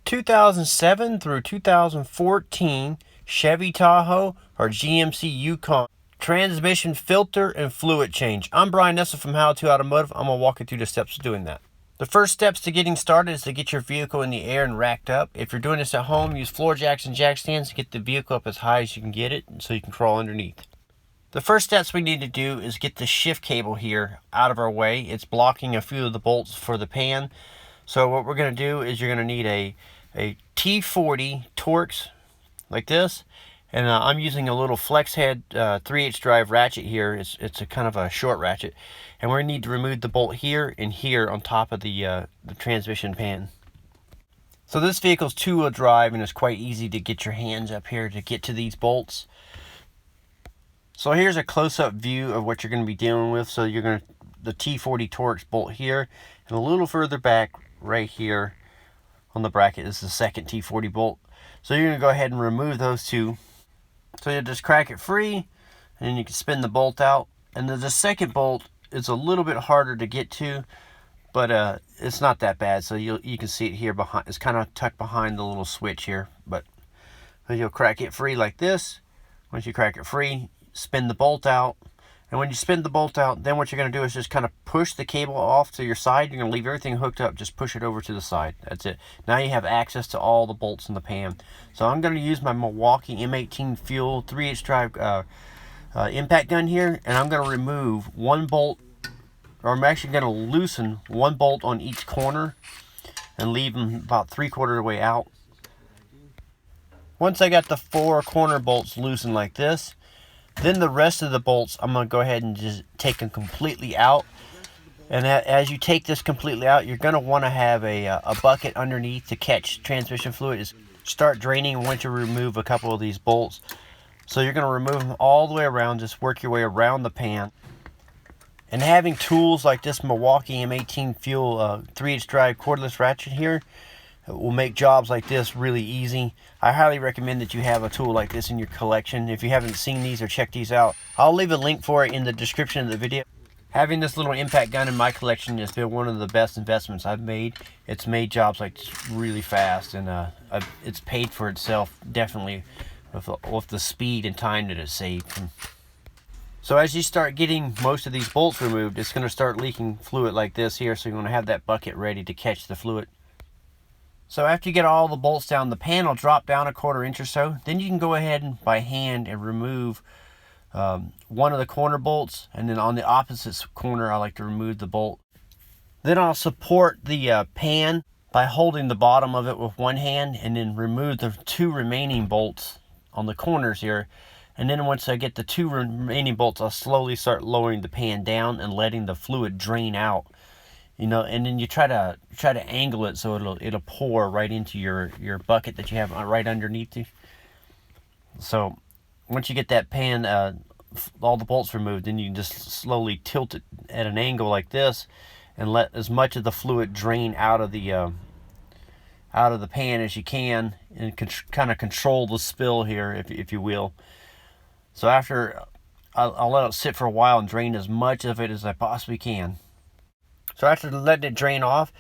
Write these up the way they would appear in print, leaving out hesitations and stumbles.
2007 through 2014 Chevy Tahoe or GMC Yukon transmission filter and fluid change. I'm Brian Eslick from How to Automotive. I'm going to walk you through the steps of doing that. The first steps to getting started is to get your vehicle in the air and racked up. If you're doing this at home, use floor jacks and jack stands to get the vehicle up as high as you can get it so you can crawl underneath. The first steps we need to do is get the shift cable here out of our way. It's blocking a few of the bolts for the pan. So what we're going to do is you're going to need a T40 Torx like this, and I'm using a little flex head 3/8 drive ratchet here. It's a kind of a short ratchet, and we're going to need to remove the bolt here and here on top of the transmission pan. So this vehicle's 2-wheel drive, and it's quite easy to get your hands up here to get to these bolts. So here's a close-up view of what you're going to be dealing with. So you're going to the T40 Torx bolt here, and a little further back right here on the bracket is the second T40 bolt. So you're going to go ahead and remove those two. So you just crack it free, and then you can spin the bolt out. And then the second bolt is a little bit harder to get to, but it's not that bad. So you can see it here behind. It's kind of tucked behind the little switch here, but you'll crack it free like this. Once you crack it free, spin the bolt out. And when you spin the bolt out, then what you're going to do is just kind of push the cable off to your side. You're going to leave everything hooked up. Just push it over to the side. That's it. Now you have access to all the bolts in the pan. So I'm going to use my Milwaukee M18 Fuel 3/8 drive impact gun here. And I'm going to remove one bolt, or I'm actually going to loosen one bolt on each corner and leave them about 3/4 of the way out. Once I got the 4 corner bolts loosened like this, then the rest of the bolts, I'm going to go ahead and just take them completely out. And as you take this completely out, you're going to want to have a bucket underneath to catch transmission fluid. Just start draining once you remove a couple of these bolts. So you're going to remove them all the way around. Just work your way around the pan. And having tools like this Milwaukee M18 Fuel 3/8 drive cordless ratchet here will make jobs like this really easy. I highly recommend that you have a tool like this in your collection. If you haven't seen these or checked these out, I'll leave a link for it in the description of the video. Having this little impact gun in my collection has been one of the best investments I've made. It's made jobs like this really fast, and it's paid for itself definitely with the speed and time that it saved. So as you start getting most of these bolts removed, it's going to start leaking fluid like this here, so you want to have that bucket ready to catch the fluid. So after you get all the bolts down, the pan will drop down 1/4 inch or so. Then you can go ahead and by hand and remove one of the corner bolts, and then on the opposite corner I like to remove the bolt. Then I'll support the pan by holding the bottom of it with one hand, and then remove the 2 remaining bolts on the corners here. And then once I get the 2 remaining bolts, I'll slowly start lowering the pan down and letting the fluid drain out. You know, and then you try to angle it so it'll pour right into your bucket that you have right underneath you. So once you get that pan, all the bolts removed, then you can just slowly tilt it at an angle like this, and let as much of the fluid drain out of the pan as you can, and kind of control the spill here, if you will. So after I'll let it sit for a while and drain as much of it as I possibly can. So after letting it drain off,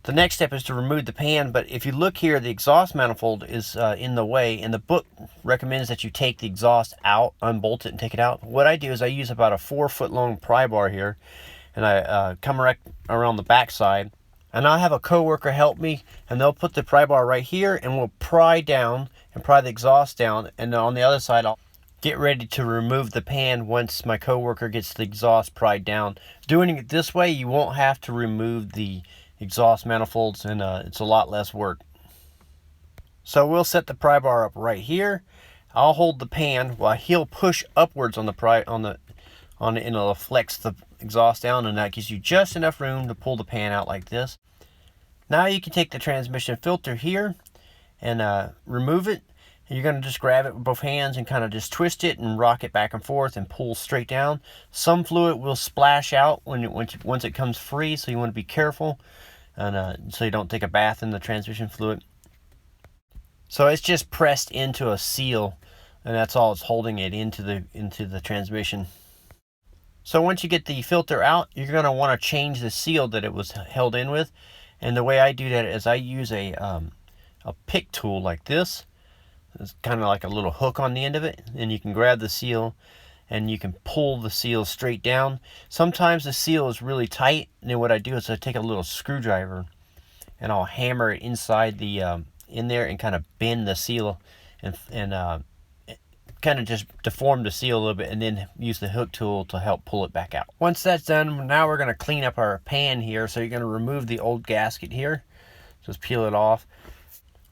the next step is to remove the pan. But if you look here, the exhaust manifold is in the way, and the book recommends that you take the exhaust out, unbolt it, and take it out. What I do is I use about a 4-foot long pry bar here, and I come around the back side, and I'll have a coworker help me, and they'll put the pry bar right here, and we'll pry down and pry the exhaust down, and on the other side I'll get ready to remove the pan once my coworker gets the exhaust pried down. Doing it this way, you won't have to remove the exhaust manifolds, and it's a lot less work. So we'll set the pry bar up right here. I'll hold the pan while he'll push upwards on the and it'll flex the exhaust down, and that gives you just enough room to pull the pan out like this. Now you can take the transmission filter here and remove it. You're going to just grab it with both hands and kind of just twist it and rock it back and forth and pull straight down. Some fluid will splash out once it comes free, so you want to be careful, and so you don't take a bath in the transmission fluid. So it's just pressed into a seal, and that's all it's holding it into the transmission. So once you get the filter out, you're going to want to change the seal that it was held in with. And the way I do that is I use a a pick tool like this. It's kind of like a little hook on the end of it, and you can grab the seal and you can pull the seal straight down. Sometimes the seal is really tight, and then what I do is I take a little screwdriver and I'll hammer it inside the in there and kind of bend the seal and kind of just deform the seal a little bit, and then use the hook tool to help pull it back out. Once that's done, now we're going to clean up our pan here. So you're going to remove the old gasket here. Just peel it off.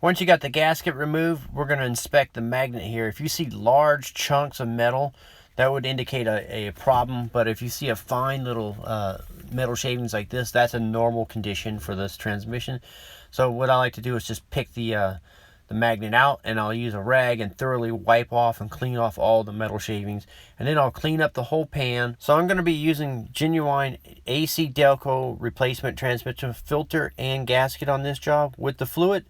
Once you got the gasket removed, we're going to inspect the magnet here. If you see large chunks of metal, that would indicate a problem. But if you see a fine little metal shavings like this, that's a normal condition for this transmission. So what I like to do is just pick the magnet out, and I'll use a rag and thoroughly wipe off and clean off all the metal shavings, and then I'll clean up the whole pan. So I'm going to be using genuine AC Delco replacement transmission filter and gasket on this job with the fluid.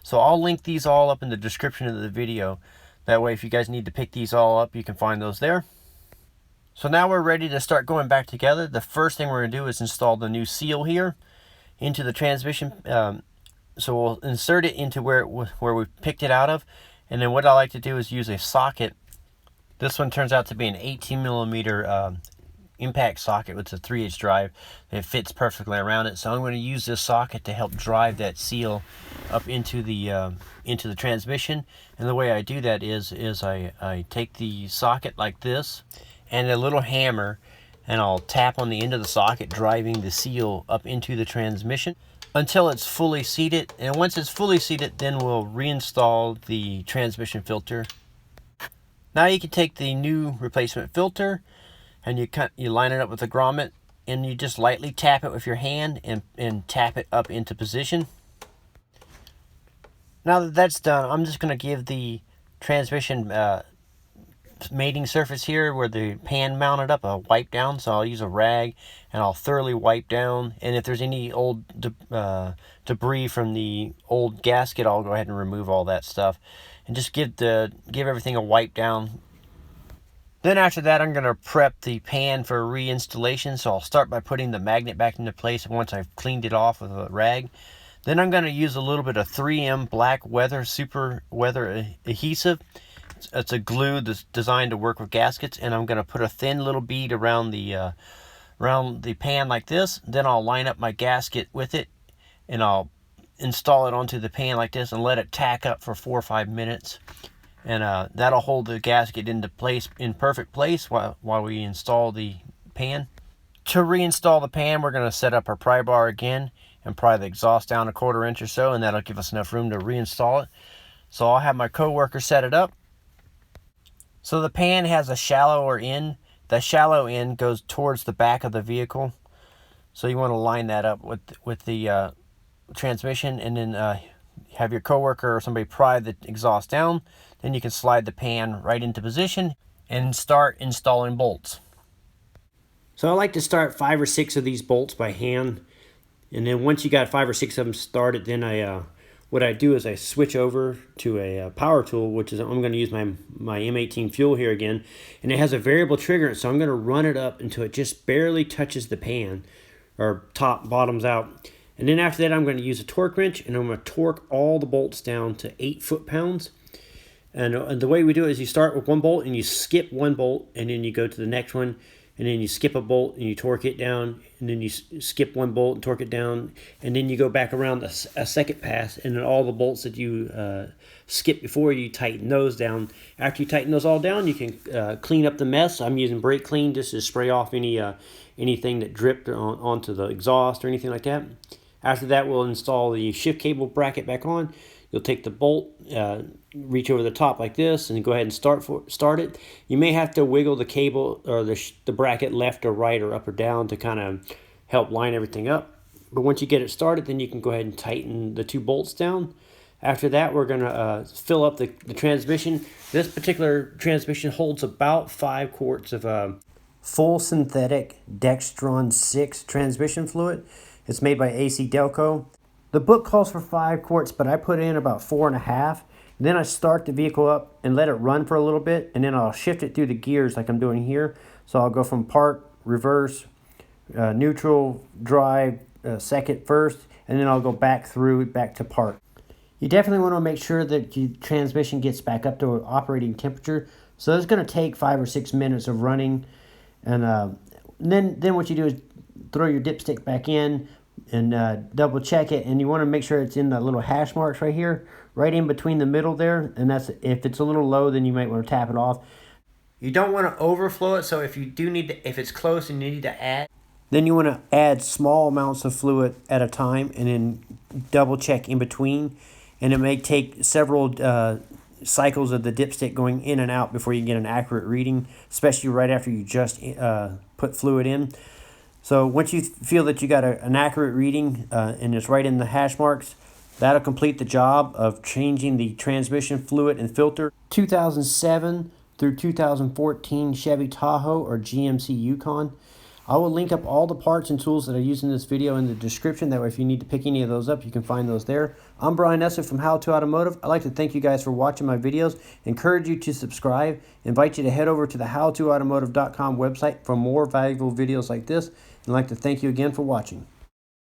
So I'll link these all up in the description of the video. That way if you guys need to pick these all up, you can find those there. So now we're ready to start going back together. The first thing we're going to do is install the new seal here into the transmission. So we'll insert it into where we picked it out of, and then what I like to do is use a socket. This one turns out to be an 18mm impact socket with a 3/8 drive. It fits perfectly around it. So I'm going to use this socket to help drive that seal up into the transmission. And the way I do that is I take the socket like this and a little hammer, and I'll tap on the end of the socket, driving the seal up into the transmission until it's fully seated. And once it's fully seated, then we'll reinstall the transmission filter. Now you can take the new replacement filter and you line it up with the grommet, and you just lightly tap it with your hand and tap it up into position. Now that that's done, I'm just going to give the transmission mating surface here where the pan mounted up a wipe down. So I'll use a rag and I'll thoroughly wipe down, and if there's any old debris from the old gasket, I'll go ahead and remove all that stuff and just give everything a wipe down. Then after that, I'm going to prep the pan for reinstallation. So I'll start by putting the magnet back into place once I've cleaned it off with a rag. Then I'm going to use a little bit of 3M black super weather adhesive. It's a glue that's designed to work with gaskets, and I'm going to put a thin little bead around the pan like this. Then I'll line up my gasket with it, and I'll install it onto the pan like this and let it tack up for 4 or 5 minutes. And that'll hold the gasket in perfect place while we install the pan. To reinstall the pan, we're going to set up our pry bar again and pry the exhaust down 1/4 inch or so, and that'll give us enough room to reinstall it. So I'll have my coworker set it up. So the pan has a shallower end. The shallow end goes towards the back of the vehicle. So you want to line that up with the transmission, and then have your coworker or somebody pry the exhaust down. Then you can slide the pan right into position and start installing bolts. So I like to start 5 or 6 of these bolts by hand, and then once you got 5 or 6 of them started, then what I do is I switch over to a power tool, which is I'm going to use my M18 fuel here again, and it has a variable trigger, so I'm going to run it up until it just barely touches the pan, or bottoms out. And then after that, I'm going to use a torque wrench, and I'm going to torque all the bolts down to 8 foot-pounds. And the way we do it is you start with one bolt and you skip one bolt, and then you go to the next one, and then you skip a bolt and you torque it down, and then you skip one bolt and torque it down, and then you go back around a second pass, and then all the bolts that you skipped before, you tighten those down. After you tighten those all down, you can clean up the mess. I'm using brake clean just to spray off anything that dripped onto the exhaust or anything like that. After that, we'll install the shift cable bracket back on. You'll take the bolt, reach over the top like this, and go ahead and start it. You may have to wiggle the cable or the bracket left or right or up or down to kind of help line everything up. But once you get it started, then you can go ahead and tighten the 2 bolts down. After that, we're going to fill up the transmission. This particular transmission holds about 5 quarts of full synthetic Dexron VI transmission fluid. It's made by AC Delco. The book calls for 5 quarts, but I put in about 4.5. Then I start the vehicle up and let it run for a little bit, and then I'll shift it through the gears like I'm doing here. So I'll go from park, reverse, neutral, drive, second, first, and then I'll go back to park. You definitely want to make sure that your transmission gets back up to operating temperature. So it's going to take 5 or 6 minutes of running, and then what you do is throw your dipstick back in and double check it, and you want to make sure it's in the little hash marks right here, right in between the middle there. And that's, if it's a little low, then you might want to tap it off. You don't want to overflow it, so if you do need to, if it's close and you need to add, then you want to add small amounts of fluid at a time, and then double check in between. And it may take several cycles of the dipstick going in and out before you get an accurate reading, especially right after you just put fluid in. So once you feel that you got an accurate reading and it's right in the hash marks, that'll complete the job of changing the transmission fluid and filter. 2007 through 2014 Chevy Tahoe or GMC Yukon. I will link up all the parts and tools that I use in this video in the description. That way, if you need to pick any of those up, you can find those there. I'm Brian Eslick from How to Automotive. I'd like to thank you guys for watching my videos. Encourage you to subscribe. Invite you to head over to the howtoautomotive.com website for more valuable videos like this. And I'd like to thank you again for watching.